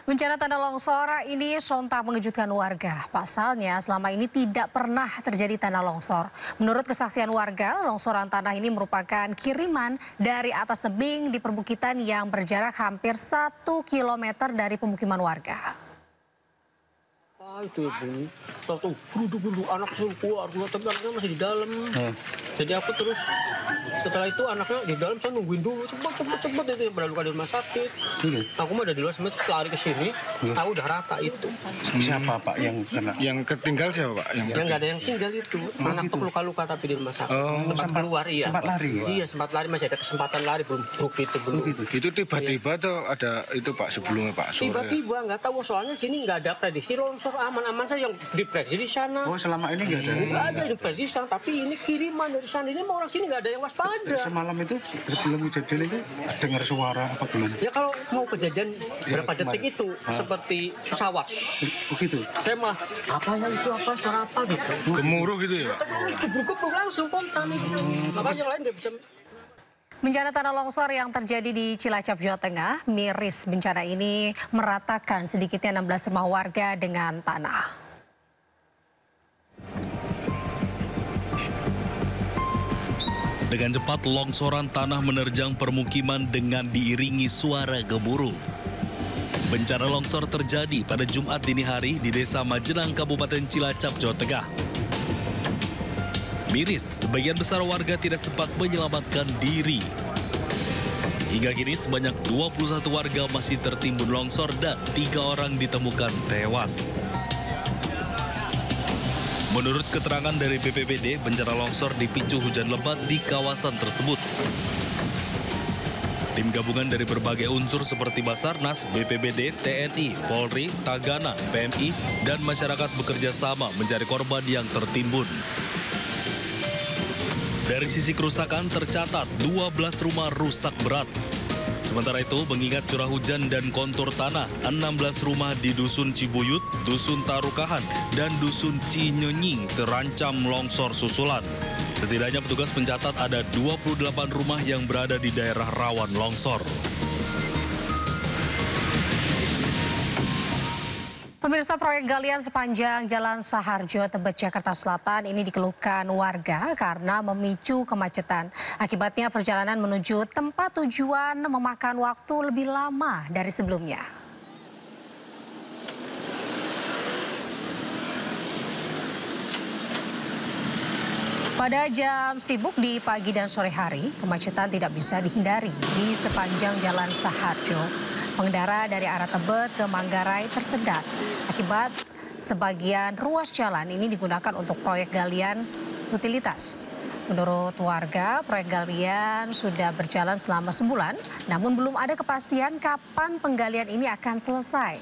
Bencana tanah longsor ini sontak mengejutkan warga. Pasalnya selama ini tidak pernah terjadi tanah longsor. Menurut kesaksian warga, longsoran tanah ini merupakan kiriman dari atas tebing di perbukitan yang berjarak hampir 1 kilometer dari pemukiman warga. Itu bunyi, tahu geruduk anak suruh keluar, tapi anaknya masih di dalam. Jadi aku terus setelah itu anaknya di dalam, saya nungguin dulu cepet itu yang berlalu di rumah sakit. Aku mah udah di luar, sempat lari ke sini, tahu udah rata itu. Siapa Pak yang kena? Yang ketinggal siapa Pak? Yang nggak ada yang tinggal itu. Anakku luka-luka tapi di rumah sakit. Sempat keluar, iya. Sempat lari. Iya, sempat lari, masih ada kesempatan lari, belum belum. Itu tiba-tiba tuh ada itu Pak sebelumnya Pak sore. Tiba-tiba nggak tahu, soalnya sini nggak ada prediksi longsor, aman-aman saja yang diprediksi di sana. Oh, selama ini nggak ada? Nggak ada diprediksi sana, tapi ini kiriman dari sana. Ini orang sini nggak ada yang waspada. Semalam itu sebelum kejadian itu dengar suara apa belum? Ya kalau mau kejadian berapa detik itu seperti pesawat. Begitu? Saya mah apa suara apa gitu. Gemuruh gitu ya? Gebruk langsung kontan itu. Makanya yang lain nggak bisa. Bencana tanah longsor yang terjadi di Cilacap, Jawa Tengah, miris bencana ini meratakan sedikitnya 16 rumah warga dengan tanah. Dengan cepat longsoran tanah menerjang permukiman dengan diiringi suara gemuruh. Bencana longsor terjadi pada Jumat dini hari di Desa Majenang, Kabupaten Cilacap, Jawa Tengah. Miris, sebagian besar warga tidak sempat menyelamatkan diri. Hingga kini sebanyak 21 warga masih tertimbun longsor dan 3 orang ditemukan tewas. Menurut keterangan dari BPBD, bencana longsor dipicu hujan lebat di kawasan tersebut. Tim gabungan dari berbagai unsur seperti Basarnas, BPBD, TNI, Polri, Tagana, PMI, dan masyarakat bekerja sama mencari korban yang tertimbun. Dari sisi kerusakan tercatat 12 rumah rusak berat. Sementara itu, mengingat curah hujan dan kontur tanah, 16 rumah di Dusun Cibuyut, Dusun Tarukahan, dan Dusun Cinyonying terancam longsor susulan. Setidaknya petugas mencatat ada 28 rumah yang berada di daerah rawan longsor. Pemirsa, proyek galian sepanjang Jalan Saharjo, Tebet, Jakarta Selatan ini dikeluhkan warga karena memicu kemacetan. Akibatnya perjalanan menuju tempat tujuan memakan waktu lebih lama dari sebelumnya. Pada jam sibuk di pagi dan sore hari, kemacetan tidak bisa dihindari di sepanjang Jalan Saharjo. Pengendara dari arah Tebet ke Manggarai tersendat akibat sebagian ruas jalan ini digunakan untuk proyek galian utilitas. Menurut warga, proyek galian sudah berjalan selama sebulan, namun belum ada kepastian kapan penggalian ini akan selesai.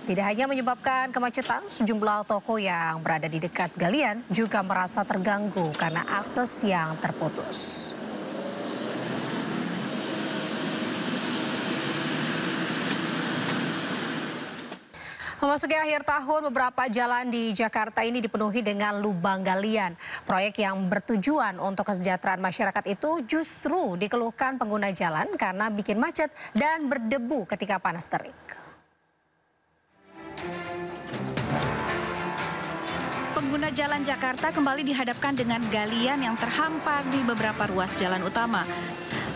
Tidak hanya menyebabkan kemacetan, sejumlah toko yang berada di dekat galian juga merasa terganggu karena akses yang terputus. Memasuki akhir tahun, beberapa jalan di Jakarta ini dipenuhi dengan lubang galian. Proyek yang bertujuan untuk kesejahteraan masyarakat itu justru dikeluhkan pengguna jalan karena bikin macet dan berdebu ketika panas terik. Pengguna jalan Jakarta kembali dihadapkan dengan galian yang terhampar di beberapa ruas jalan utama.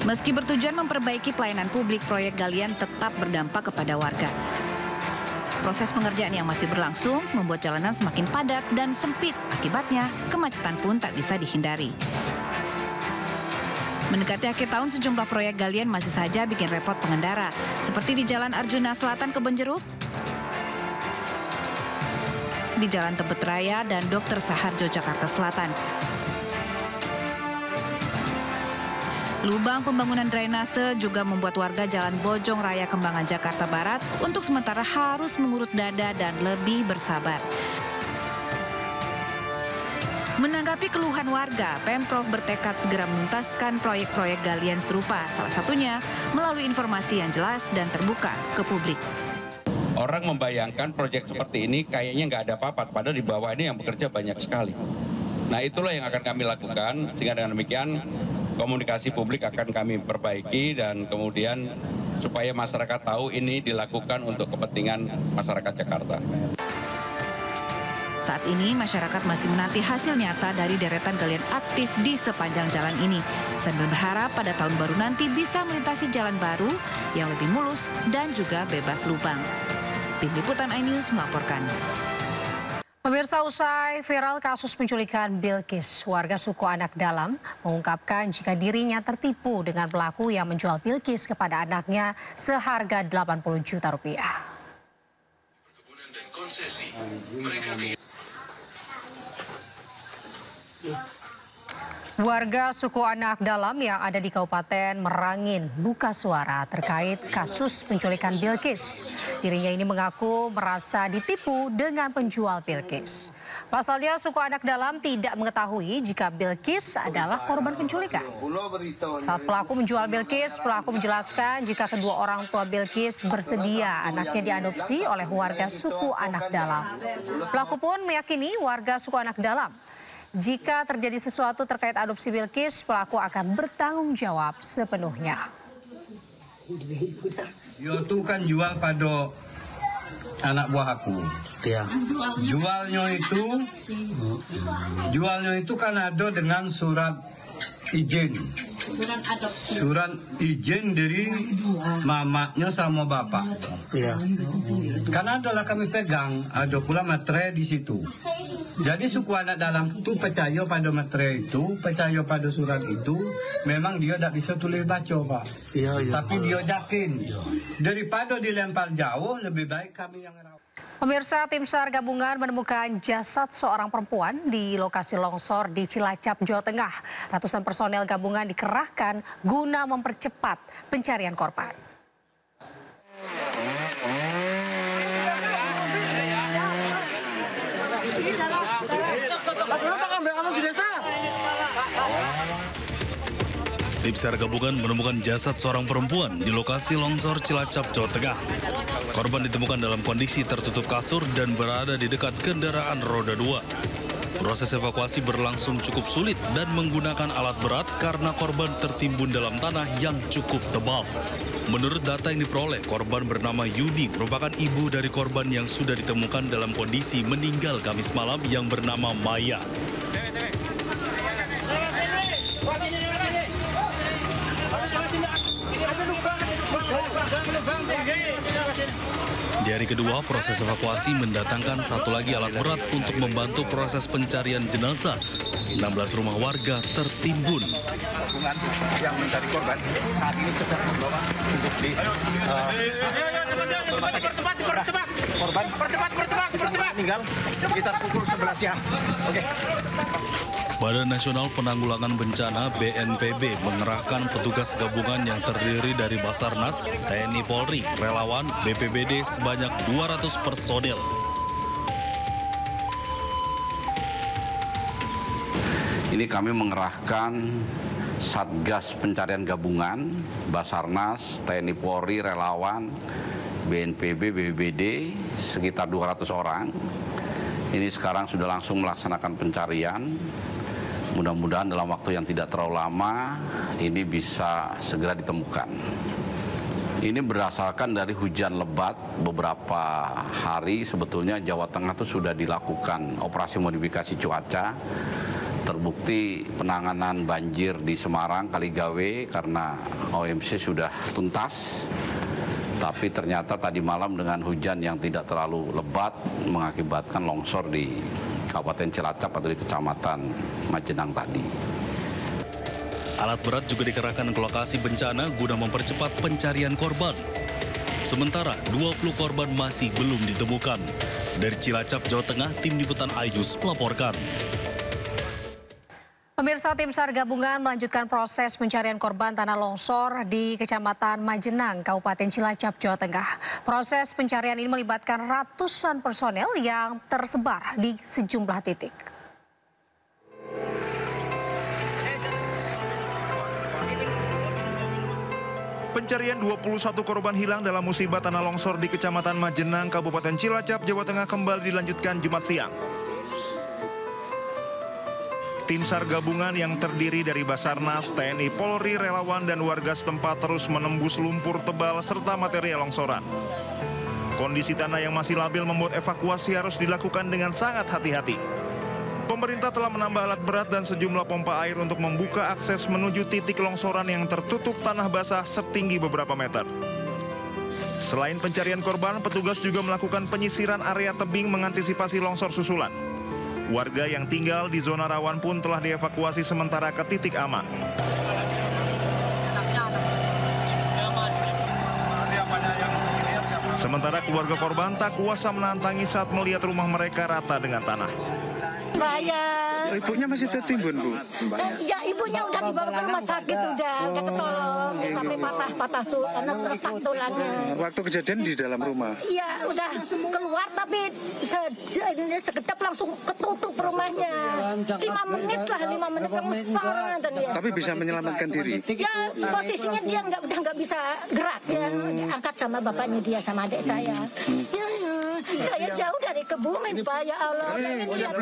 Meski bertujuan memperbaiki pelayanan publik, proyek galian tetap berdampak kepada warga. Proses pengerjaan yang masih berlangsung membuat jalanan semakin padat dan sempit. Akibatnya, kemacetan pun tak bisa dihindari. Mendekati akhir tahun, sejumlah proyek galian masih saja bikin repot pengendara. Seperti di Jalan Arjuna Selatan Kebonjeruk, di Jalan Tebet Raya dan Dr. Saharjo, Jakarta Selatan. Lubang pembangunan drainase juga membuat warga Jalan Bojong Raya Kembangan, Jakarta Barat untuk sementara harus mengurut dada dan lebih bersabar. Menanggapi keluhan warga, Pemprov bertekad segera menuntaskan proyek-proyek galian serupa, salah satunya melalui informasi yang jelas dan terbuka ke publik. Orang membayangkan proyek seperti ini kayaknya nggak ada apa-apa, padahal di bawah ini yang bekerja banyak sekali. Nah, itulah yang akan kami lakukan, sehingga dengan demikian komunikasi publik akan kami perbaiki dan kemudian supaya masyarakat tahu ini dilakukan untuk kepentingan masyarakat Jakarta. Saat ini masyarakat masih menanti hasil nyata dari deretan galian aktif di sepanjang jalan ini. Sambil berharap pada tahun baru nanti bisa melintasi jalan baru yang lebih mulus dan juga bebas lubang. Tim Liputan iNews melaporkan. Pemirsa, usai viral kasus penculikan Bilqis, warga suku Anak Dalam mengungkapkan jika dirinya tertipu dengan pelaku yang menjual Bilqis kepada anaknya seharga 80 juta rupiah. Warga suku Anak Dalam yang ada di Kabupaten Merangin buka suara terkait kasus penculikan Bilqis. Dirinya ini mengaku merasa ditipu dengan penjual Bilqis. Pasalnya suku Anak Dalam tidak mengetahui jika Bilqis adalah korban penculikan. Saat pelaku menjual Bilqis, pelaku menjelaskan jika kedua orang tua Bilqis bersedia anaknya diadopsi oleh warga suku Anak Dalam. Pelaku pun meyakini warga suku Anak Dalam jika terjadi sesuatu terkait adopsi Bilqis, pelaku akan bertanggung jawab sepenuhnya. Yo tuh kan jual pada anak buah aku. Ya. Jualnya itu kan ada dengan surat izin. Surat izin dari mamanya sama bapak. Iya. Karena adalah kami pegang, ada pula materai di situ. Jadi suku Anak Dalam itu percaya pada materai itu, percaya pada surat itu. Memang dia tidak bisa tulis baca, Pak. Iya. Tapi dia yakin. Daripada dilempar jauh, lebih baik kami yang rawat. Pemirsa, tim SAR gabungan menemukan jasad seorang perempuan di lokasi longsor di Cilacap, Jawa Tengah. Ratusan personel gabungan dikerahkan guna mempercepat pencarian korban. Tim SAR gabungan menemukan jasad seorang perempuan di lokasi longsor Cilacap, Jawa Tengah. Korban ditemukan dalam kondisi tertutup kasur dan berada di dekat kendaraan roda 2. Proses evakuasi berlangsung cukup sulit dan menggunakan alat berat karena korban tertimbun dalam tanah yang cukup tebal. Menurut data yang diperoleh, korban bernama Yuni merupakan ibu dari korban yang sudah ditemukan dalam kondisi meninggal Kamis malam yang bernama Maya. Di hari kedua, proses evakuasi mendatangkan satu lagi alat berat untuk membantu proses pencarian jenazah. 16 rumah warga tertimbun. Yang mencari korban saat ini sedang membawa untuk di korban meninggal sekitar pukul 11 siang. Oke. Badan Nasional Penanggulangan Bencana BNPB mengerahkan petugas gabungan yang terdiri dari Basarnas, TNI Polri, relawan, BPBD sebanyak 200 personil. Ini kami mengerahkan Satgas Pencarian Gabungan, Basarnas, TNI Polri, relawan, BNPB, BPBD sekitar 200 orang. Ini sekarang sudah langsung melaksanakan pencarian. Mudah-mudahan dalam waktu yang tidak terlalu lama ini bisa segera ditemukan. Ini berdasarkan dari hujan lebat beberapa hari. Sebetulnya Jawa Tengah itu sudah dilakukan operasi modifikasi cuaca. Terbukti penanganan banjir di Semarang, Kaligawe karena OMC sudah tuntas. Tapi ternyata tadi malam dengan hujan yang tidak terlalu lebat mengakibatkan longsor di Kabupaten Cilacap atau di Kecamatan Majenang tadi. Alat berat juga dikerahkan ke lokasi bencana guna mempercepat pencarian korban. Sementara 20 korban masih belum ditemukan. Dari Cilacap, Jawa Tengah, Tim Liputan iNews melaporkan. Pemirsa, tim SAR gabungan melanjutkan proses pencarian korban tanah longsor di Kecamatan Majenang, Kabupaten Cilacap, Jawa Tengah. Proses pencarian ini melibatkan ratusan personel yang tersebar di sejumlah titik. Pencarian 21 korban hilang dalam musibah tanah longsor di Kecamatan Majenang, Kabupaten Cilacap, Jawa Tengah kembali dilanjutkan Jumat siang. Tim SAR gabungan yang terdiri dari Basarnas, TNI, Polri, relawan, dan warga setempat terus menembus lumpur tebal serta material longsoran. Kondisi tanah yang masih labil membuat evakuasi harus dilakukan dengan sangat hati-hati. Pemerintah telah menambah alat berat dan sejumlah pompa air untuk membuka akses menuju titik longsoran yang tertutup tanah basah setinggi beberapa meter. Selain pencarian korban, petugas juga melakukan penyisiran area tebing mengantisipasi longsor susulan. Warga yang tinggal di zona rawan pun telah dievakuasi sementara ke titik aman. Sementara keluarga korban tak kuasa menahan tangis saat melihat rumah mereka rata dengan tanah. Ibunya masih tertimbun, Bu? Ya, ibunya udah dibawa ke rumah sakit, udah ketolong, sampai patah tuh, retak tulangnya. Waktu kejadian di dalam rumah? Iya, udah keluar tapi sekedap langsung ketutup rumahnya. 5 menit lah, 5 menit besar. Tapi bisa menyelamatkan diri? Ya, posisinya dia udah nggak bisa gerak ya, diangkat sama bapaknya dia sama adik saya. Saya jauh dari Kebumen, Pak, ya Allah.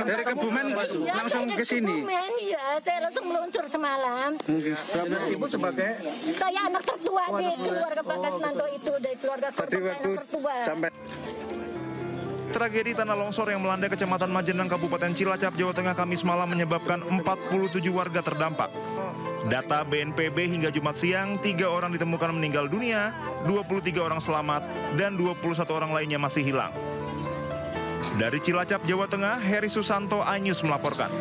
Dari Kebumen langsung ke sini? Iya, saya langsung meluncur semalam. Ibu sebagai? Saya anak tertua di keluarga Pak Kasnanto itu, dari keluarga korban anak tertua. Tragedi tanah longsor yang melanda Kecamatan Majenang, Kabupaten Cilacap, Jawa Tengah Kamis malam menyebabkan 47 warga terdampak. Data BNPB hingga Jumat siang, 3 orang ditemukan meninggal dunia, 23 orang selamat, dan 21 orang lainnya masih hilang. Dari Cilacap, Jawa Tengah, Heri Susanto, iNews melaporkan.